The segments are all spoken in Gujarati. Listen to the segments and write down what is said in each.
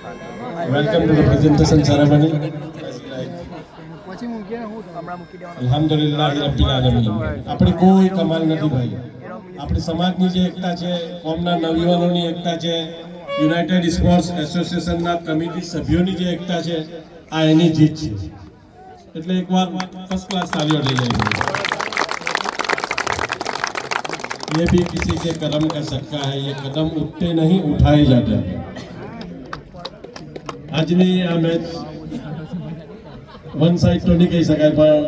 Welcome to the presentation ceremony. અલ્હમ્દુલિલ્લાહ રબ્બિલ આલમીન. આપણી કોઈ કમાલ નથી ભાઈ. આપણી સમાજની જે એકતા છે, કોમના નવયુવાનોની એકતા છે, યુનાઇટેડ સ્પોર્ટ્સ એસોસિએશનના કમિટી સભ્યોની જે એકતા છે, આ એની જીત છે. એટલે એકવાર ફર્સ્ટ ક્લાસ તાલીઓ લઈ જાય. ये भी किसी के कदम का सदका है, ये कदम उठते नहीं उठाए जाते. આજની આ મેચ વન સાઇડ તો નહીં કહી શકાય, પણ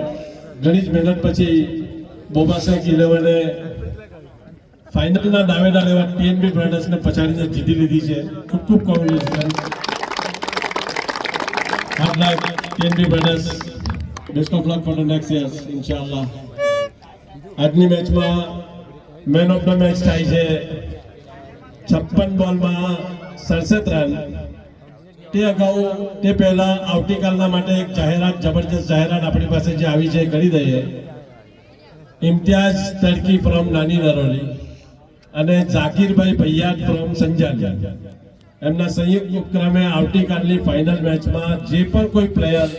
ઘણી જ મહેનત પછી બોબાસેક 11એ ફાઇનલના દાવેદાર એવા ટીએનબી બ્રધર્સને પછાડીને જીતી લીધી છે. ખૂબ ખૂબ congratulation. Hard luck TNB brothers. Best of luck for the next years ઇન્શાઅલ્લાહ. આજની મેચમાં મેન ઓફ ધ મેચ થાય છે 56 બોલમાં 67 રન. તે પહેલા આવતીકાલના માટે એક જાહેરાત, જબરજસ્ત જાહેરાત આપણી પાસે જે આવી છે કરી દઈએ. ઇમ્તિયાઝ તડકી ફ્રોમ નાની નરોલી અને ઝાકીરભાઈ ભૈયાત ફ્રોમ સંજાલિયા, એમના સંયુક્ત ઉપક્રમે આવતીકાલની ફાઇનલ મેચમાં જે પણ કોઈ પ્લેયર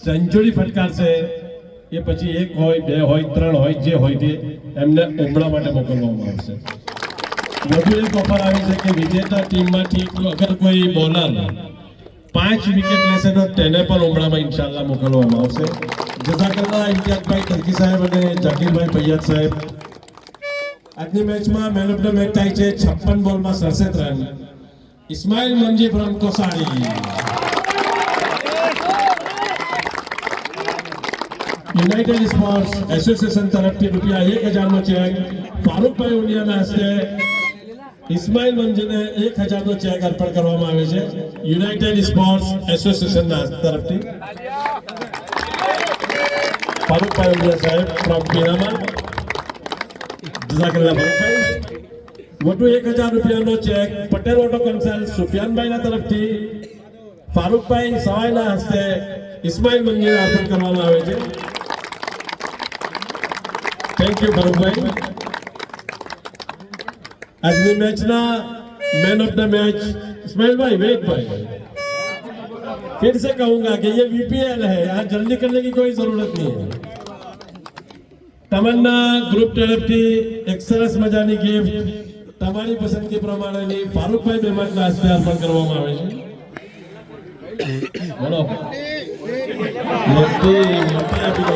સેન્ચુરી ફટકારશે એ પછી 1 હોય 2 હોય 3 હોય જે હોય તે એમને ઉમળા માટે મોકલવામાં આવશે. વધુ એક ઓફર આવી છે કે વિજેતા ટીમમાંથી અગર કોઈ બોલર 5 વિકેટ લેશે તો તેને પણ ઉમળામાં ઇન્શાઅલ્લાહ મોકલવામાં આવશે. જઝાકલ્લાહ ઇમ્તિયાઝભાઈ તડકી સાહેબ અને ઝાકીરભાઈ ભૈયાત સાહેબ. આજની મેચમાં મેન ઓફ ધ મેચ થાય છે 56 બોલમાં 67 run. Ismail મંજી from Kosadi. United sports association તરફથી રૂપિયા 1000નો ચેક ફારૂકભાઈ ઉલિયાના હસ્તે ઇસ્માઇલ મંજીને 1000નો ચેક અર્પણ કરવામાં આવે છે યુનાઇટેડ સ્પોર્ટ્સ એસોસિએશનના તરફથી. ફારૂકભાઈ ઉલિયા સાહેબ ફ્રોમ પીરામા. જઝાકલ્લાહ ફારૂકભાઈ. મોટું 1000 રૂપિયાનો ચેક પટેલ ઓટો કન્સલ્ટ સુફિયાનભાઈના તરફથી ફારૂકભાઈ સવાઈના હસ્તે ઇસ્માઇલ મંજીને અર્પણ કરવામાં આવે છે. થેન્ક યુ ફારૂકભાઈ. આજની मैचना man of the match Ismail भाई वेट भाई. फिर से कहूंगा कि ये वीपीएल है, यहाँ जल्दी करने की कोई जरूरत नहीं है. तमन्ना ग्रुप तरफથી એક સરસ મજાની ગિફ્ટ તમારી પસંદગી પ્રમાણેની ફારૂકભાઈ મહેમાનના હસ્તે અર્પણ કરવામાં આવે છે. બોલો મોટી આપી દો.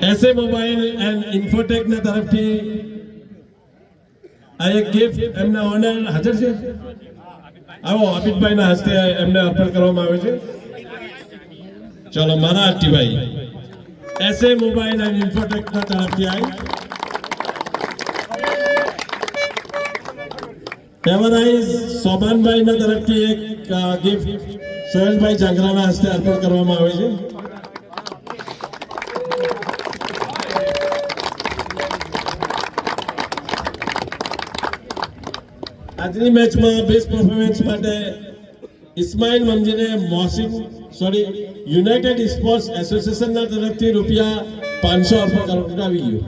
ऐसे मोबाइल एंड इन्फोटेक ने तरफથી આ એક ગિફ્ટ એમના ઓનર હાજર છે. આવો આબિદભાઈના હસ્તે એમને અર્પણ કરવામાં આવે છે. ચલો મારા આટીભાઈ ऐसे मोबाइल एंड इन्फोटेक ના તરફથી આવી એવરાઈઝ સોબાનભાઈના તરફથી એક ગિફ્ટ સોહેલભાઈ જાંગરાના હસ્તે અર્પણ કરવામાં આવે છે. આજની મેચમાં બેસ્ટ પરફોર્મન્સ માટે ઇસ્માઇલ મંજીને યુનાઇટેડ સ્પોર્ટ્સ એસોસિએશનના તરફથી રૂપિયા 500 અર્પણ કરવામાં આવી ગયું.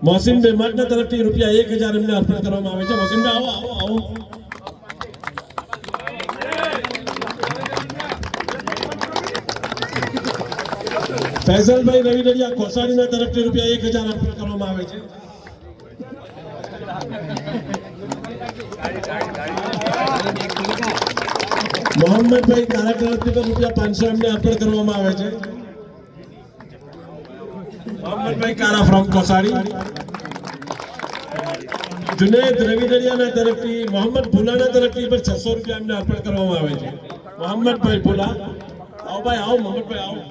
મોહસિન બેમાટના તરફથી રૂપિયા 1000 એમને અર્પણ કરવામાં આવે છે. મોહસિનભાઈ આવો આવો આવો. ફૈઝલભાઈ રવિડરિયા કોસાડીના તરફથી રૂપિયા 1000 અર્પણ કરવામાં આવે છે. મોહમ્મદભાઈ કારા તરફથી પણ રૂપિયા 500 એમને અર્પણ કરવામાં આવે છે. મોહમ્મદભાઈ કારા ફ્રોમ કોસાડી. જુનેદ રવિડરિયાના તરફથી મોહમ્મદ ભુલાના તરફથી પણ 600 રૂપિયા એમને અર્પણ કરવામાં આવે છે. મોહમ્મદભાઈ ભુલા આવો ભાઈ આવો. મોહમ્મદભાઈ આવો.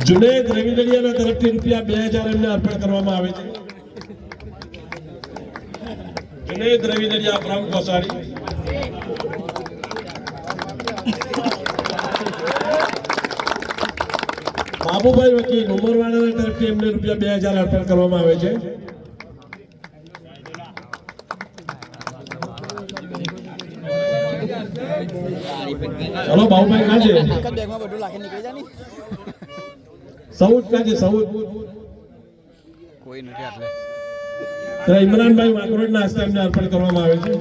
જુનેદ રવિડરિયાના તરફથી રૂપિયા 2000 એમને અર્પણ કરવામાં આવે છે. જુનેદ રવિડરિયા ફ્રોમ કોસાડી. બાબુભાઈ વકીલ ઉમરવાડાના તરફથી એમને રૂપિયા 2000 અર્પણ કરવામાં આવે છે. ચલો બાહુભાઈ કાં છે? બેગમાં બધું લાખી નીકળી જાય ને સૌદ કાં છે? સૌદ કોઈ નથી આટલે તો ઇમરાનભાઈ માકરોડના હસ્તે એમને અર્પણ કરવામાં આવે છે.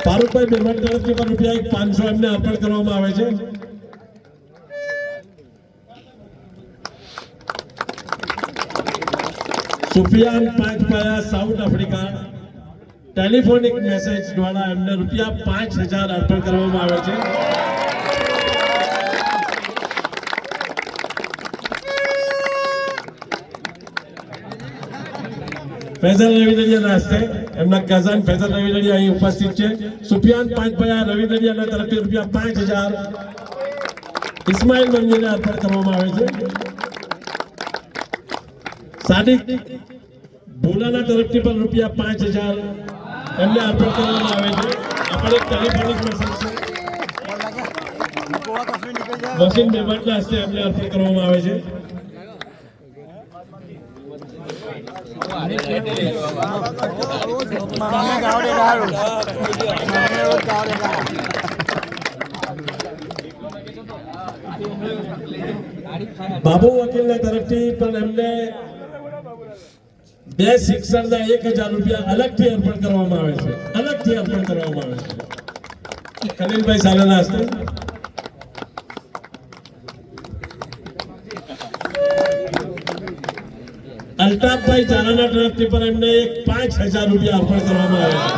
ફારૂકભાઈ બેમટ તરફથી પણ ₹500 એમને અર્પણ કરવામાં આવે છે. Sufiyan Panchpaya South Africa telephonic message દ્વારા એમને ₹5000 અર્પણ કરવામાં આવે છે. ફૈઝલ રવિનડિયાના હસ્તે એમના કઝન ફૈઝલ રવિનડિયા અહીં ઉપસ્થિત છે. સુફિયાન પાંચપાયા રવિનડિયાના તરફથી ₹5000 ઇસ્માઇલ મંજીને અર્પણ કરવામાં આવે છે. સાદિક ભોલાના તરફથી પણ ₹5000 એમને અર્પણ કરવામાં આવે છે. આપણે એક ટેલિફોનિક મેસેજ છે વસીમ બેમટના હસ્તે એમને અર્પણ કરવામાં આવે છે. બાબુ વકીલના તરફથી પણ એમને 2 શિક્ષણના ₹1000 અલગથી અર્પણ કરવામાં આવે છે. અલગથી અર્પણ કરવામાં આવે છે. ખલીલભાઈ સાલાના હસ્તે અલ્તાફભાઈ ચારાના તરફથી પણ એમને ₹5000 અર્પણ કરવામાં આવે છે.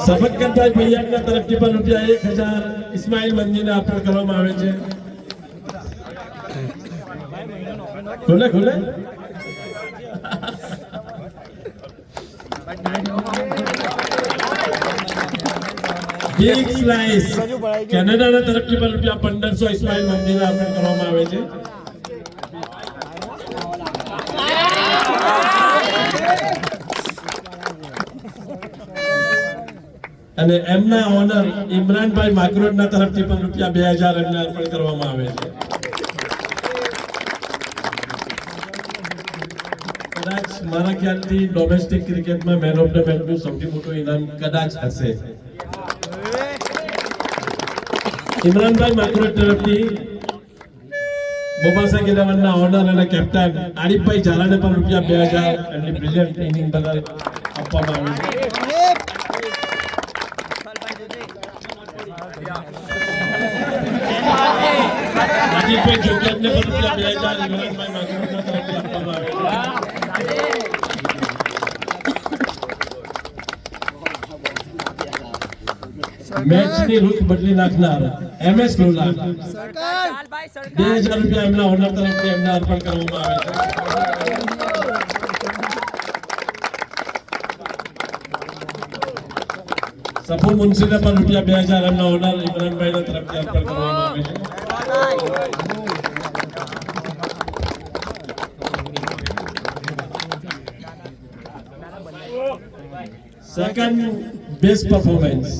સફકતભાઈ ભૈયાના તરફથી પણ ₹1000 ઇસ્માઇલ મંજીને અર્પણ કરવામાં આવે છે. ખોલે ખોલે બિગ સ્લાઇસ કેનેડાના તરફથી પણ ₹1500 ઇસ્માઇલ મંજીને અર્પણ કરવામાં આવે છે. અને એમના ઓનર ઇમરાનભાઈ માકરોડના તરફથી પણ ₹2000 એમને અર્પણ કરવામાં આવે છે. કદાચ મારા ખ્યાલથી ડોમેસ્ટિક ક્રિકેટમાં મેન ઓફ ધ મેચનું સૌથી મોટું ઇનામ કદાચ હશે. ઇમરાનભાઈ માકરોડ તરફથી બોબાસા ગિરાવનના ઓનર અને કેપ્ટન આરીફભાઈ ઝાલાને પણ ₹2000 એમની બ્રિલિયન્ટ ઇનિંગ બદલ આપવામાં આવે છે. રાજીવભાઈ જોગેશને પણ ₹2000 ઇમરાનભાઈ માકરોડના તરફથી આપવામાં આવે છે. મેચની રૂટ બદલી નાખનાર MS લોલા ₹2000 એમના ઓનર તરફથી એમને અર્પણ કરવામાં આવે છે. સફુ મુનશીને પણ ₹2000 એમના ઓનર ઇમરાનભાઈના તરફથી અર્પણ કરવામાં આવે છે. સેકન્ડ બેસ્ટ પરફોર્મન્સ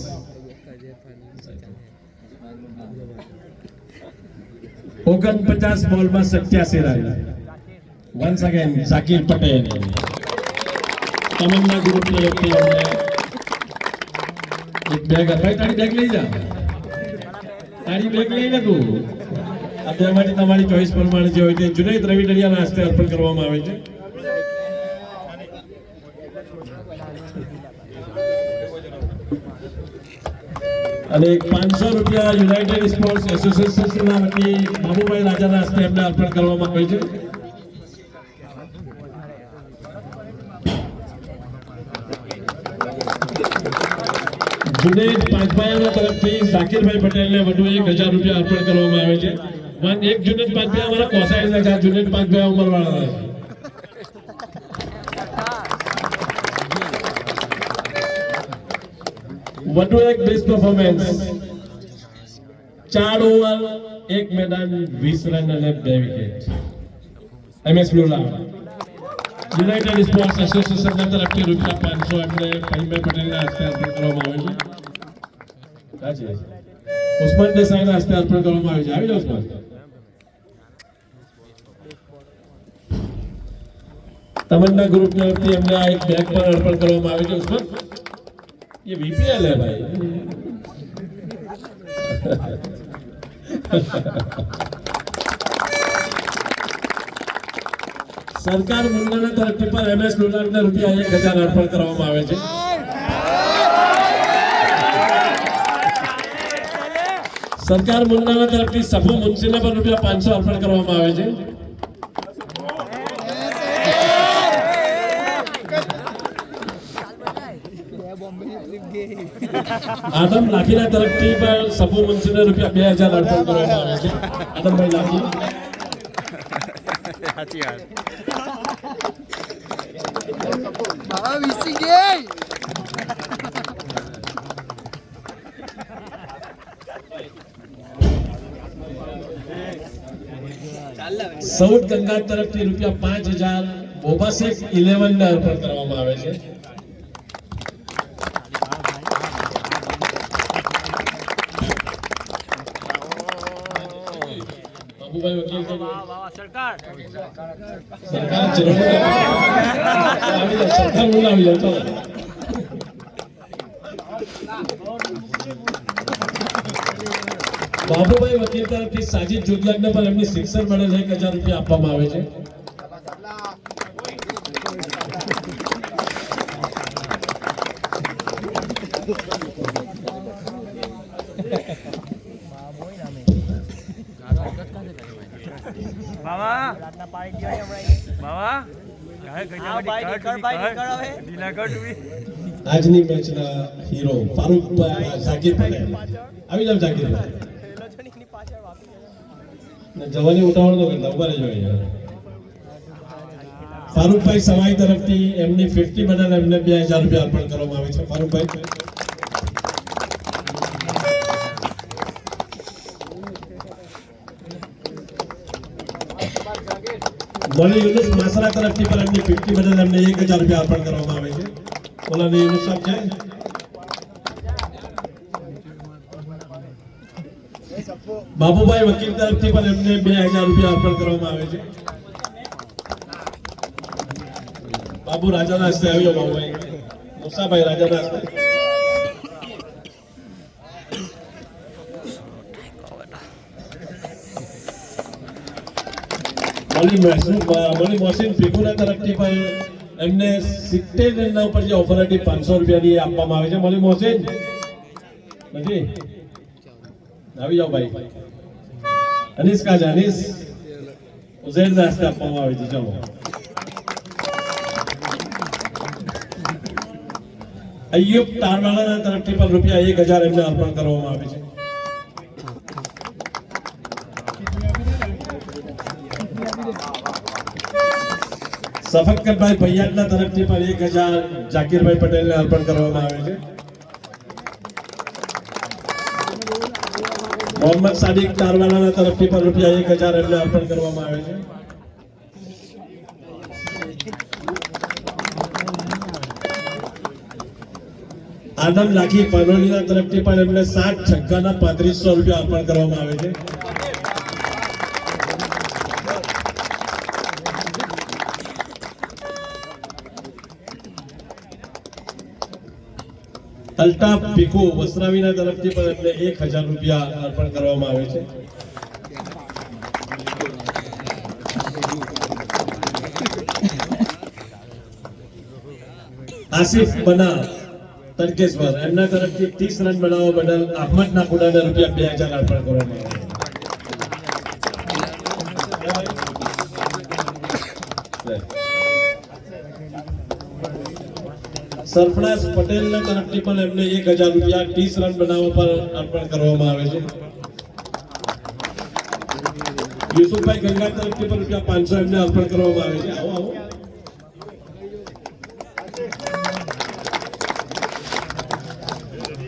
₹49 બોલમાં 87 run. Once again Zakir Patel Tamanna group તરફથી અમને એક બેગ ભાઈ તારી બેગ લઈ જા. તારી બેગ લઈ લે તું. આ બેમાંથી તમારી ચોઈસ પ્રમાણે જે હોય તે જુનૈદ રવિનડિયાના હસ્તે અર્પણ કરવામાં આવે છે. અને ₹500 યુનાઇટેડ સ્પોર્ટ્સ એસોસિએશનના વતી બાબુભાઈ રાજાના હસ્તે એમને અર્પણ કરવામાં આવે છે. જુનેદ પાંચભાઈના તરફથી ઝાકીરભાઈ પટેલને વધુ ₹1000 અર્પણ કરવામાં આવે છે. એક જુનેદ પાંચભાઈ અમારા કોસાઈના છે. જુનેદ પાંચભાઈ ઉમરવાળા વધુ એક બેસ્ટ પરફોર્મન્સ 4 ઓવર 1 મેદાન 20 રન અને 2 wicket MS Lola United sports એસોસિએશનના તરફથી ₹500 એમને ફહીમભાઈ પટેલના હસ્તે અર્પણ કરવામાં આવે છે. ઉસ્માન દેસાઈના હસ્તે અર્પણ કરવામાં આવે છે. આવી જાઓ ઉસ્માન. तमन्ना ग्रुप તરફથી એમને આ એક બેગ પણ અર્પણ કરવામાં આવે છે ઉસ્માન ये वीपीएल है भाई सरकार मुंडाना તરફથી પણ એમએસ ડોનાલ્ડને રૂપિયા 1000 અર્પણ કરવામાં આવે છે સરકાર મુંડાના તરફથી સફુ મુનસીને પણ રૂપિયા 500 અર્પણ કરવામાં આવે છે आदम लाखीना तरफથી પણ સફુ મુનસીને રૂપિયા 2000 અર્પણ કરવામાં આવે છે આદમભાઈ લાખી સાચી વાત બાબા વીસી ગઈ સૌદ ગંગા તરફથી રૂપિયા 5000 બોબાસેક 11 ને અર્પણ કરવામાં આવે છે બાબુભાઈ વકીલ સરકાર સરકાર બોલાવી જતો બાબુભાઈ વકીલ તરફથી સાજીદ જોગિયાને પણ એમની શિક્ષણ મેડલ 1000 રૂપિયા આપવામાં આવે છે આજની મેચના હીરો ફારૂકભાઈ ઝાકીર પટેલ આવી જાવ ઝાકીરભાઈ જવાની ઉતાવળ તો કરતા ઉભા રહેજો અહીંયા ફારૂકભાઈ સવાઈ તરફથી એમની 50 મેડલ એમને 2000 રૂપિયા અર્પણ કરવામાં આવે છે ફારૂકભાઈ મોલી યુનુસ માસરા તરફથી પણ એમની 50 મેડલ એમને 1000 રૂપિયા અર્પણ કરવામાં આવે છે મોલાની યુનુસ સાહેબ છે બાબુભાઈ વકીલ તરફથી પણ એમને 2000 રૂપિયા અર્પણ કરવામાં આવે છે બાબુ રાજાના હસ્તે આવ્યો બાબુભાઈ મુસાભાઈ રાજાના હસ્તે મોલી મોહસિન ફિગુરા તરફથી પણ એમને 70 રનના ઉપર જે ઓફર હતી 500 રૂપિયાની આપવામાં આવે છે મોલી મોહસિન નથી આવી જાઓ ભાઈ અનીસ કા જાનીસ ઉઝૈર દાસ ને આપવામાં આવે છે ચલો અય્યુબ તારવાલાના તરફથી પણ રૂપિયા 1000 એમને અર્પણ કરવામાં આવે છે સફકતભાઈ ભૈયાના તરફથી પણ 1000 જાકીરભાઈ પટેલને અર્પણ કરવામાં આવે છે મોહમ્મદ સાદિક તારવાલાના તરફથી પણ રૂપિયા 1000 એમને અર્પણ કરવામાં આવે છે આદમ લાખી પાનોલીના તરફથી પણ એમને 7 છગ્ગાના 3500 રૂપિયા અર્પણ કરવામાં આવે છે અલ્તાફ ભીખુ વસ્ત્રાવીના તરફથી પણ એમને 1000 રૂપિયા અર્પણ કરવામાં આવે છે આસિફ બના તડકેશ્વર એમના તરફથી 30 રન બનાવવા બદલ અહમદ નાકુડાને રૂપિયા 2000 અર્પણ કરવામાં આવે સરફરાઝ પટેલના તરફથી પણ એમને 1000 રૂપિયા 30 રન બનાવવા પર અર્પણ કરવામાં આવે છે યુસુફભાઈ ગંગા તરફથી પણ રૂપિયા 500 એમને અર્પણ કરવામાં આવે છે આવો આવો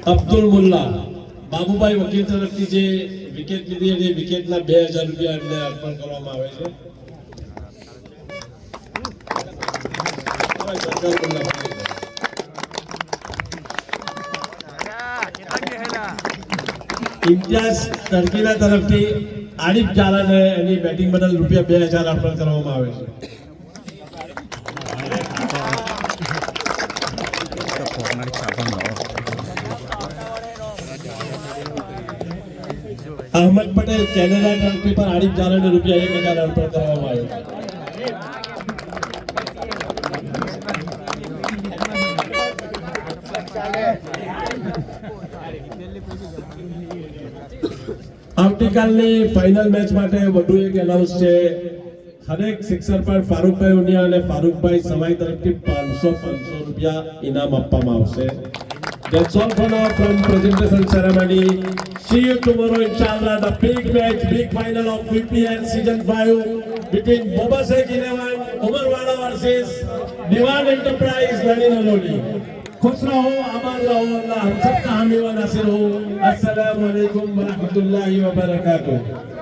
અબ્દુલ મુલ્લા બાબુભાઈ વકીલ તરફથી જે વિકેટ લીધી હતી વિકેટના 2000 રૂપિયા એમને અર્પણ કરવામાં આવે છે ઇમ્તિયાઝ તડકીના તરફથી આરિફ જાલાને એની બેટિંગ બદલ રૂપિયા 2000 અર્પણ કરવામાં આવે છે અહમદ પટેલ કેનેડા ટર્કી પર આડીપ જારાને રૂપિયા 1000 અર્પણ કરવામાં આવ્યો. આવતીકાલની ફાઇનલ મેચ માટે વધુ એક એનાઉન્સ છે. હરેક સિક્સર પર ફારૂકભાઈ ઉનિયા અને ફારૂકભાઈ સવાઈ તરફથી 500 રૂપિયા ઇનામ આપવામાં આવશે. That's all for now from presentation ceremony. See you tomorrow inshallah. The big match, big final of VPL season 5 between Boba Sheikh 11, Umarwala versus Diwan Enterprise, Nani Naroli. खुश रहो, आबाद रहो, अल्लाह हम सबका हामी व नासिर हो. अस्सलामु अलैकुम व रहमतुल्लाहि व बरकातुहू.